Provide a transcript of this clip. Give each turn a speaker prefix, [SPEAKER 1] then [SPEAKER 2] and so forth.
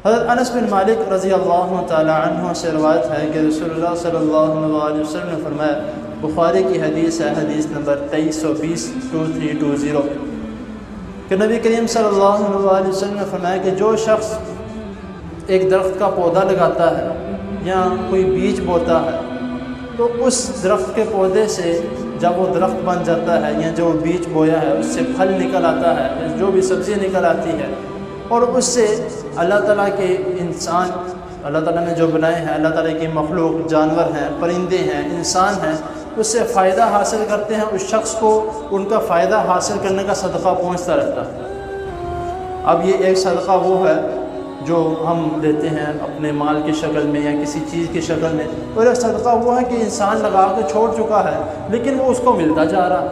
[SPEAKER 1] हज़रत अनस बिन मालिक रज़ी अल्लाह तआला अन्हु से रवायत है कि रसूलुल्लाह सल्लल्लाहु अलैहि वसल्लम ने फरमाया, बुखारी की हदीस है, हदीस नंबर 2320 कि नबी करीम सल्लल्लाहु अलैहि वसल्लम ने फरमाया कि जो शख्स एक दरख्त का पौधा लगाता है या कोई बीज बोता है, तो उस दरख्त के पौधे से जब वो दरख्त बन जाता है या जो बीज बोया है उससे फल निकल आता है, जो भी सब्ज़ी निकल आती है, और उससे अल्लाह ताला के इंसान, अल्लाह ताला ने जो बनाए हैं, अल्लाह ताला की मखलूक, जानवर हैं, परिंदे हैं, इंसान हैं, उससे फ़ायदा हासिल करते हैं। उस शख्स को उनका फ़ायदा हासिल करने का सदक़ा पहुँचता रहता है। अब ये एक सदक़ा वो है जो हम देते हैं अपने माल की शक्ल में या किसी चीज़ की शक्ल में, और एक सदक़ा वो है कि इंसान लगा के छोड़ चुका है लेकिन वो उसको मिलता जा रहा है।